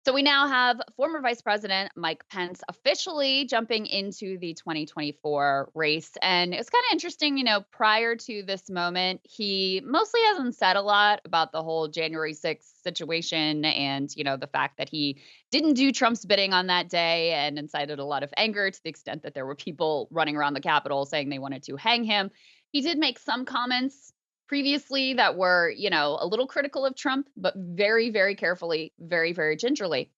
So we now have former Vice President Mike Pence officially jumping into the 2024 race. And it's kind of interesting, prior to this moment, he mostly hasn't said a lot about the whole January 6th situation and, the fact that he didn't do Trump's bidding on that day and incited a lot of anger to the extent that there were people running around the Capitol saying they wanted to hang him. He did make some comments previously that were, a little critical of Trump, but very, very carefully, very, very gingerly.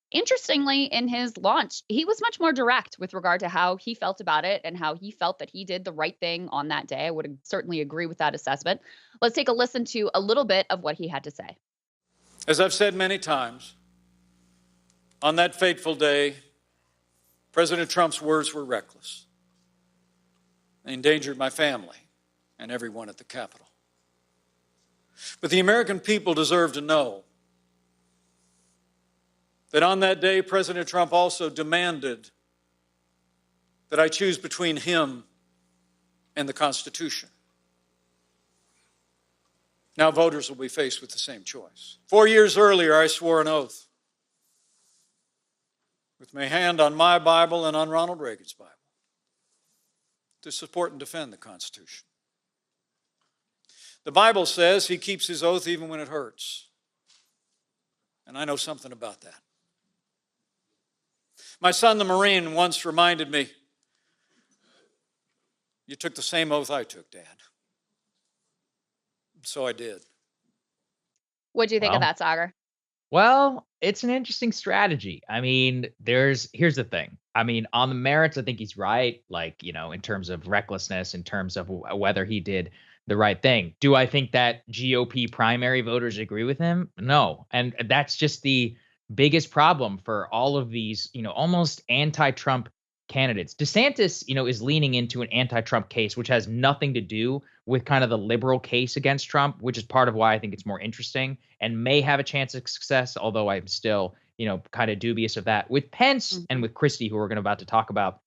Interestingly, in his launch, he was much more direct with regard to how he felt about it and how he felt that he did the right thing on that day. I would certainly agree with that assessment. Let's take a listen to a little bit of what he had to say. As I've said many times, on that fateful day, President Trump's words were reckless. They endangered my family and everyone at the Capitol. But the American people deserve to know that on that day, President Trump also demanded that I choose between him and the Constitution. Now voters will be faced with the same choice. 4 years earlier, I swore an oath with my hand on my Bible and on Ronald Reagan's Bible to support and defend the Constitution. The Bible says he keeps his oath even when it hurts. And I know something about that. My son, the Marine, once reminded me, "You took the same oath I took, Dad." So I did. What do you think of that, Saagar? Well, it's an interesting strategy. I mean, here's the thing. I mean, on the merits, I think he's right. Like, in terms of recklessness, in terms of whether he did the right thing. Do I think that GOP primary voters agree with him? No. And that's just the biggest problem for all of these, almost anti-Trump candidates. DeSantis, is leaning into an anti-Trump case, which has nothing to do with kind of the liberal case against Trump, which is part of why I think it's more interesting and may have a chance of success, although I'm still, kind of dubious of that. With Pence and with Christie, who we're going to about to talk about,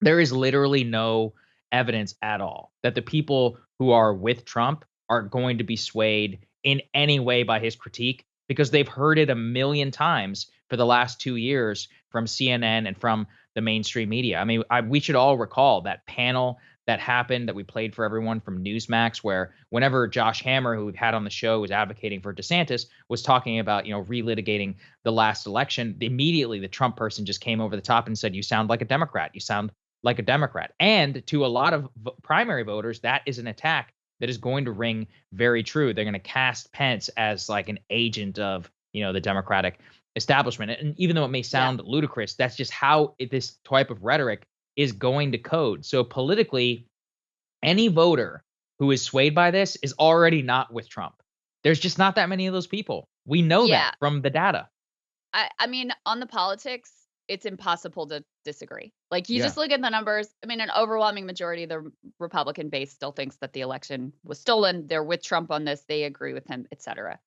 there is literally no evidence at all that the people who are with Trump are going to be swayed in any way by his critique, because they've heard it a million times for the last 2 years from CNN and from the mainstream media. I mean, we should all recall that panel that happened that we played for everyone from Newsmax, where whenever Josh Hammer, who we've had on the show, was advocating for DeSantis, was talking about, relitigating the last election, immediately the Trump person just came over the top and said, "You sound like a Democrat. You sound like a Democrat." And to a lot of primary voters, that is an attack that is going to ring very true. They're going to cast Pence as like an agent of, the Democratic establishment. And even though it may sound ludicrous, that's just how this type of rhetoric is going to code. So politically, any voter who is swayed by this is already not with Trump. There's just not that many of those people. We know that from the data. I mean, on the politics, it's impossible to disagree. Like, you just look at the numbers. I mean, an overwhelming majority of the Republican base still thinks that the election was stolen. They're with Trump on this. They agree with him, et cetera.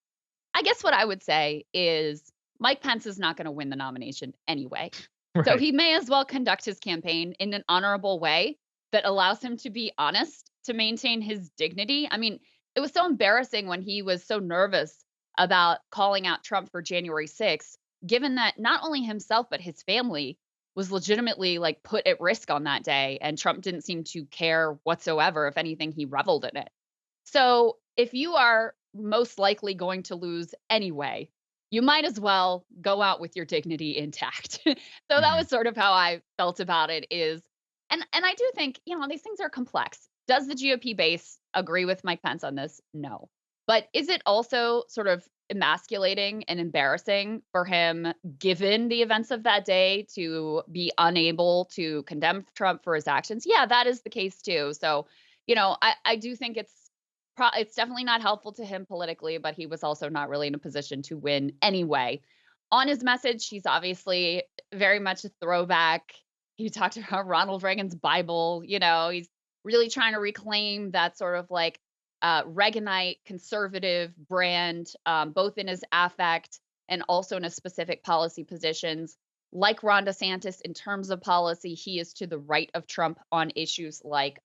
I guess what I would say is Mike Pence is not going to win the nomination anyway. Right. So he may as well conduct his campaign in an honorable way that allows him to be honest, to maintain his dignity. I mean, it was so embarrassing when he was so nervous about calling out Trump for January 6th, given that not only himself, but his family was legitimately put at risk on that day. And Trump didn't seem to care whatsoever. If anything, he reveled in it. So if you are most likely going to lose anyway, you might as well go out with your dignity intact. So that was sort of how I felt about it and I do think, these things are complex. Does the GOP base agree with Mike Pence on this? No. But is it also sort of emasculating and embarrassing for him, given the events of that day, to be unable to condemn Trump for his actions? Yeah, that is the case too. So, I do think it's definitely not helpful to him politically, but he was also not really in a position to win anyway. On his message, he's obviously very much a throwback. He talked about Ronald Reagan's Bible. He's really trying to reclaim that sort of Reaganite conservative brand, both in his affect and also in his specific policy positions. Like Ron DeSantis, in terms of policy, he is to the right of Trump on issues like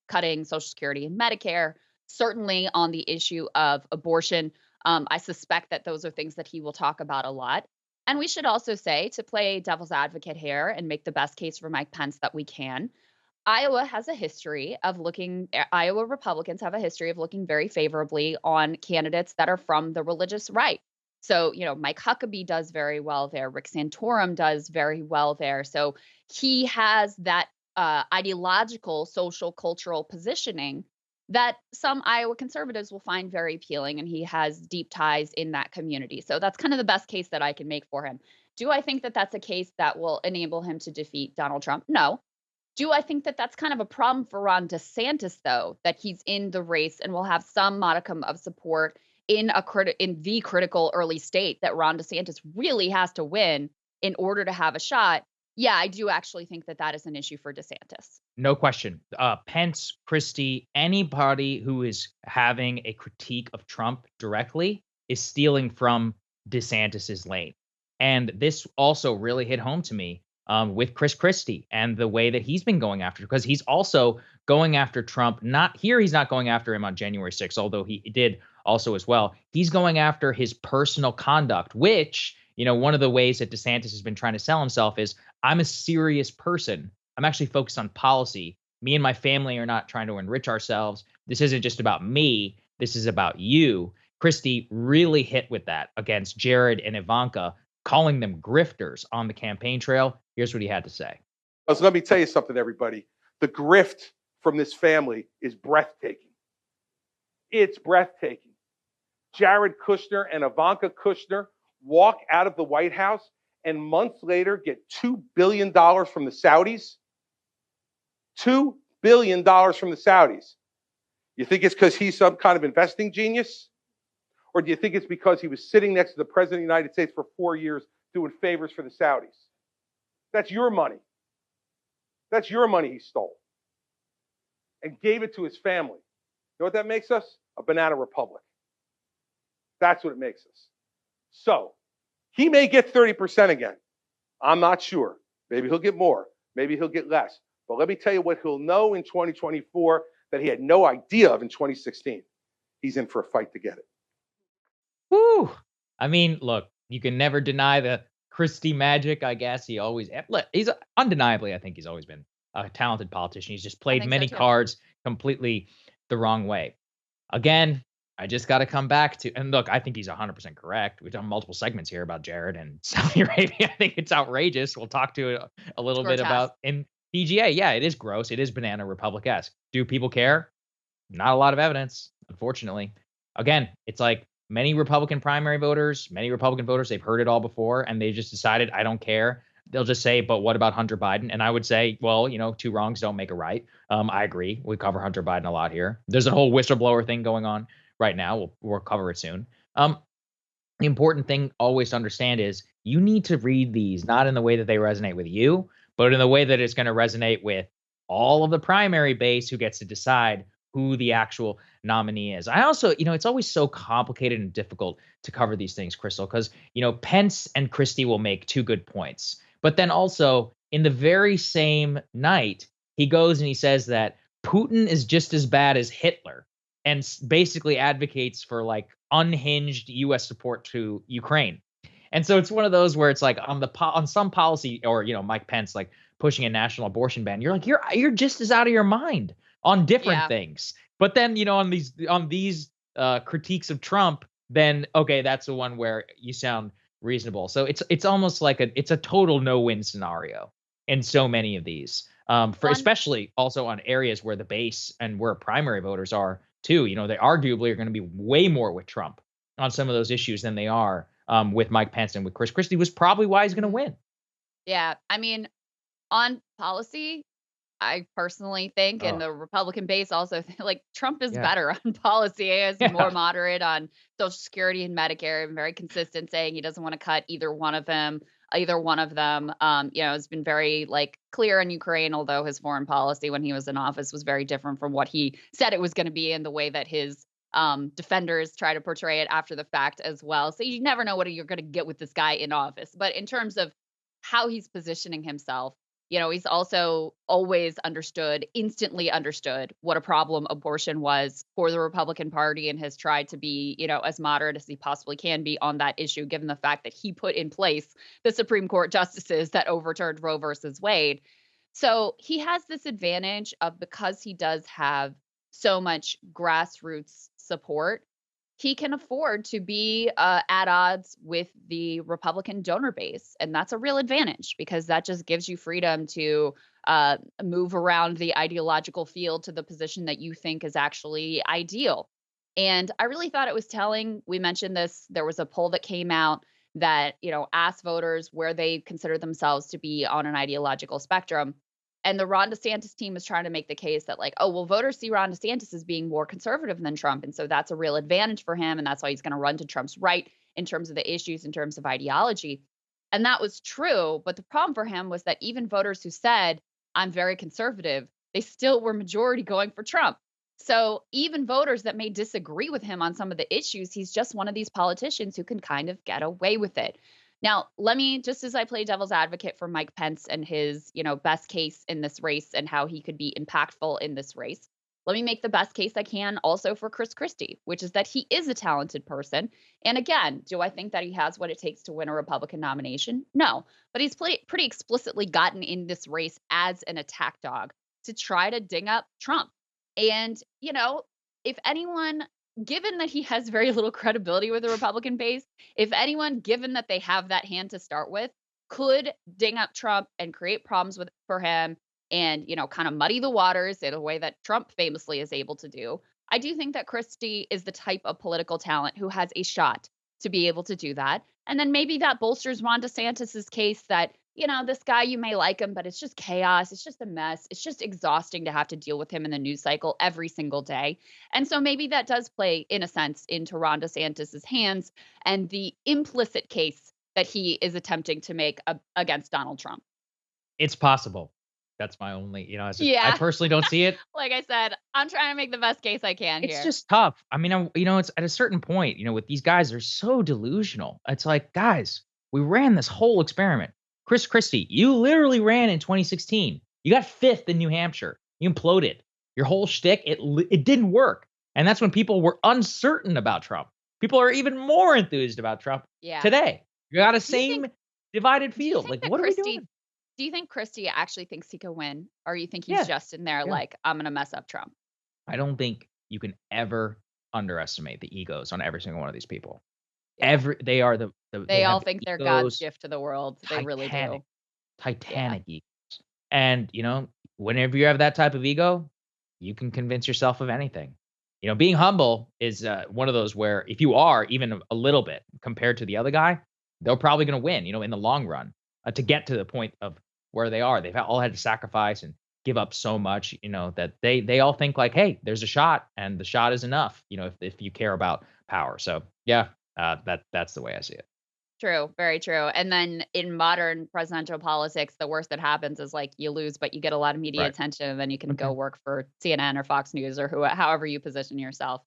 cutting Social Security and Medicare, certainly on the issue of abortion. I suspect that those are things that he will talk about a lot. And we should also say, to play devil's advocate here and make the best case for Mike Pence that we can, Iowa Republicans have a history of looking very favorably on candidates that are from the religious right. So, Mike Huckabee does very well there. Rick Santorum does very well there. So he has that ideological, social, cultural positioning that some Iowa conservatives will find very appealing, and he has deep ties in that community. So that's kind of the best case that I can make for him. Do I think that that's a case that will enable him to defeat Donald Trump? No. Do I think that that's kind of a problem for Ron DeSantis, though, that he's in the race and will have some modicum of support in the critical early state that Ron DeSantis really has to win in order to have a shot? Yeah, I do actually think that that is an issue for DeSantis. No question. Pence, Christie, anybody who is having a critique of Trump directly is stealing from DeSantis's lane. And this also really hit home to me with Chris Christie and the way that he's been going after, because he's also going after Trump. He's not going after him on January 6th, although he did also as well. He's going after his personal conduct, which, one of the ways that DeSantis has been trying to sell himself is, I'm a serious person. I'm actually focused on policy. Me and my family are not trying to enrich ourselves. This isn't just about me. This is about you. Christie really hit with that against Jared and Ivanka, calling them grifters on the campaign trail. Here's what he had to say. So let me tell you something, everybody. The grift from this family is breathtaking. It's breathtaking. Jared Kushner and Ivanka Kushner walk out of the White House and months later get $2 billion from the Saudis. $2 billion from the Saudis. You think it's because he's some kind of investing genius? Or do you think it's because he was sitting next to the President of the United States for 4 years doing favors for the Saudis? That's your money. That's your money he stole and gave it to his family. You know what that makes us? A banana republic. That's what it makes us. So he may get 30% again. I'm not sure. Maybe he'll get more. Maybe he'll get less. But let me tell you what he'll know in 2024 that he had no idea of in 2016. He's in for a fight to get it. Woo! I mean, look, you can never deny the Christie magic, I guess. He's undeniably, I think he's always been a talented politician. He's just played many cards completely the wrong way. Again, I just got to come back to, and look, I think he's 100% correct. We've done multiple segments here about Jared and Saudi Arabia. I think it's outrageous. We'll talk to it a little bit about in PGA. Yeah, it is gross. It is banana republic-esque. Do people care? Not a lot of evidence, unfortunately. Again, it's like many Republican primary voters, they've heard it all before, and they just decided, I don't care. They'll just say, but what about Hunter Biden? And I would say, well, two wrongs don't make a right. I agree. We cover Hunter Biden a lot here. There's a whole whistleblower thing going on right now. We'll cover it soon. The important thing always to understand is you need to read these not in the way that they resonate with you, but in the way that it's going to resonate with all of the primary base who gets to decide who the actual nominee is. I also, it's always so complicated and difficult to cover these things, Krystal, because, Pence and Christie will make two good points. But then also in the very same night, he goes and he says that Putin is just as bad as Hitler and basically advocates for like unhinged U.S. support to Ukraine. And so it's one of those where it's like on some policy, or Mike Pence like pushing a national abortion ban, you're like you're just as out of your mind on different things. But then on these critiques of Trump, then okay, that's the one where you sound reasonable. So it's almost like it's a total no-win scenario in so many of these, especially also on areas where the base and where primary voters are too. They arguably are going to be way more with Trump on some of those issues than they are with Mike Pence and with Chris Christie, was probably why he's going to win. Yeah, I mean, on policy, I personally think, and the Republican base also like Trump is better on policy. He is more moderate on Social Security and Medicare, and very consistent, saying he doesn't want to cut either one of them. Has been very clear in Ukraine, although his foreign policy when he was in office was very different from what he said it was going to be, and the way that his defenders try to portray it after the fact as well. So you never know what you're going to get with this guy in office. But in terms of how he's positioning himself, He's also always instantly understood what a problem abortion was for the Republican Party and has tried to be, as moderate as he possibly can be on that issue, given the fact that he put in place the Supreme Court justices that overturned Roe versus Wade. So he has this advantage of, because he does have so much grassroots support, he can afford to be at odds with the Republican donor base. And that's a real advantage, because that just gives you freedom to move around the ideological field to the position that you think is actually ideal. And I really thought it was telling. We mentioned this. There was a poll that came out that, asked voters where they consider themselves to be on an ideological spectrum. And the Ron DeSantis team is trying to make the case that, like, oh, well, voters see Ron DeSantis as being more conservative than Trump. And so that's a real advantage for him. And that's why he's going to run to Trump's right in terms of the issues, in terms of ideology. And that was true. But the problem for him was that even voters who said, I'm very conservative, they still were majority going for Trump. So even voters that may disagree with him on some of the issues, he's just one of these politicians who can kind of get away with it. Now, let me, just as I play devil's advocate for Mike Pence and his, best case in this race and how he could be impactful in this race, let me make the best case I can also for Chris Christie, which is that he is a talented person. And again, do I think that he has what it takes to win a Republican nomination? No, but he's pretty explicitly gotten in this race as an attack dog to try to ding up Trump. And, if anyone, given that he has very little credibility with the Republican base, if anyone, given that they have that hand to start with, could ding up Trump and create problems for him and, kind of muddy the waters in a way that Trump famously is able to do, I do think that Christie is the type of political talent who has a shot to be able to do that. And then maybe that bolsters Ron DeSantis's case that, this guy, you may like him, but it's just chaos. It's just a mess. It's just exhausting to have to deal with him in the news cycle every single day. And so maybe that does play, in a sense, into Ron DeSantis's hands and the implicit case that he is attempting to make against Donald Trump. It's possible. That's my only, Yeah. I personally don't see it. Like I said, I'm trying to make the best case I can here. It's just tough. I mean, it's at a certain point, with these guys, they're so delusional. It's like, guys, we ran this whole experiment. Chris Christie, you literally ran in 2016. You got 5th in New Hampshire. You imploded. Your whole shtick, it didn't work. And that's when people were uncertain about Trump. People are even more enthused about Trump today. You got a same divided field. Like, what are we doing? Do you think Christie actually thinks he could win? Or you think he's just in there like, I'm going to mess up Trump? I don't think you can ever underestimate the egos on every single one of these people. They are they all think they're God's gift to the world. They really do. Titanic egos. And, whenever you have that type of ego, you can convince yourself of anything. Being humble is one of those where if you are even a little bit compared to the other guy, they're probably going to win, in the long run to get to the point of where they are. They've all had to sacrifice and give up so much, that they all think like, hey, there's a shot and the shot is enough, if you care about power. So, yeah. That's the way I see it. True. Very true. And then in modern presidential politics, the worst that happens is like you lose, but you get a lot of media attention, and then you can go work for CNN or Fox News or however you position yourself.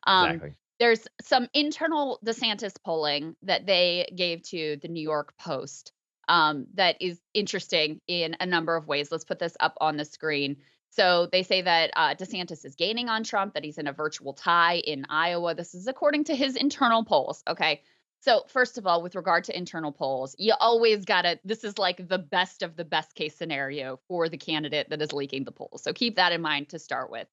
Exactly. There's some internal DeSantis polling that they gave to the New York Post that is interesting in a number of ways. Let's put this up on the screen. So they say that DeSantis is gaining on Trump, that he's in a virtual tie in Iowa. This is according to his internal polls. Okay. So first of all, with regard to internal polls, you always this is like the best of the best case scenario for the candidate that is leaking the polls. So keep that in mind to start with.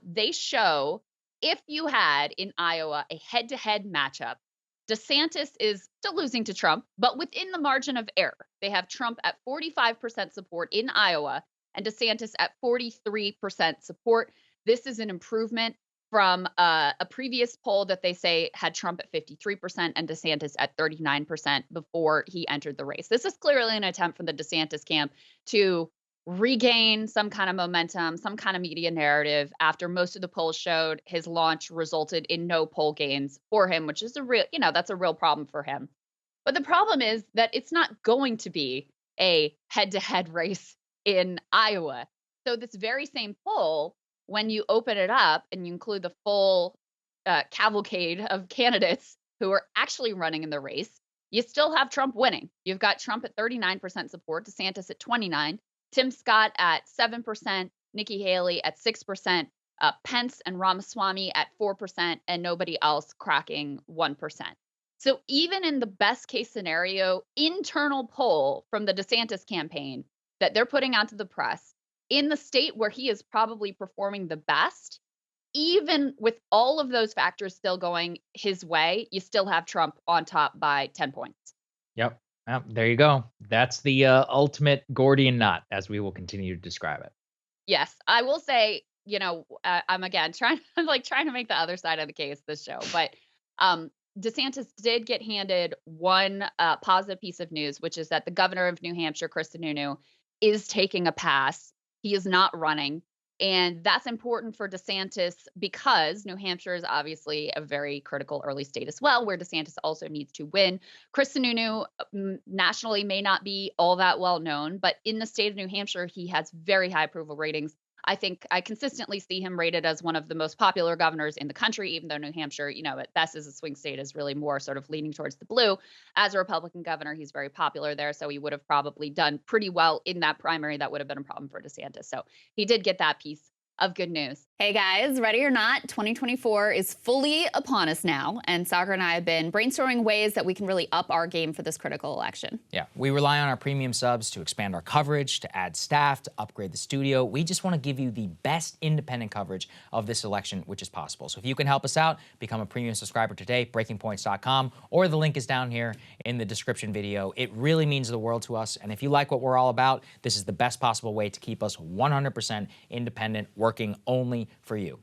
They show if you had in Iowa a head-to-head matchup, DeSantis is still losing to Trump, but within the margin of error. They have Trump at 45% support in Iowa and DeSantis at 43% support. This is an improvement from a previous poll that they say had Trump at 53% and DeSantis at 39% before he entered the race. This is clearly an attempt from the DeSantis camp to regain some kind of momentum, some kind of media narrative after most of the polls showed his launch resulted in no poll gains for him, which is that's a real problem for him. But the problem is that it's not going to be a head-to-head race in Iowa. So this very same poll, when you open it up and you include the full cavalcade of candidates who are actually running in the race, you still have Trump winning. You've got Trump at 39% support, DeSantis at 29%, Tim Scott at 7%, Nikki Haley at 6%, Pence and Ramaswamy at 4%, and nobody else cracking 1%. So even in the best case scenario internal poll from the DeSantis campaign that they're putting out to the press, in the state where he is probably performing the best, even with all of those factors still going his way, you still have Trump on top by 10 points. Yep. There you go. That's the ultimate Gordian knot, as we will continue to describe it. Yes, I will say, I'm again trying to make the other side of the case this show, but DeSantis did get handed one positive piece of news, which is that the governor of New Hampshire, Kristen Sununu, is taking a pass. He is not running. And that's important for DeSantis because New Hampshire is obviously a very critical early state as well, where DeSantis also needs to win. Kristen Sununu nationally may not be all that well known, but in the state of New Hampshire, he has very high approval ratings. I think I consistently see him rated as one of the most popular governors in the country, even though New Hampshire, at best is a swing state, is really more sort of leaning towards the blue. As a Republican governor, he's very popular there. So he would have probably done pretty well in that primary. That would have been a problem for DeSantis. So he did get that piece of good news. Hey guys, ready or not, 2024 is fully upon us now, and Saagar and I have been brainstorming ways that we can really up our game for this critical election. Yeah, we rely on our premium subs to expand our coverage, to add staff, to upgrade the studio. We just want to give you the best independent coverage of this election, which is possible. So if you can help us out, become a premium subscriber today, breakingpoints.com, or the link is down here in the description video. It really means the world to us, and if you like what we're all about, this is the best possible way to keep us 100% independent, working only for you.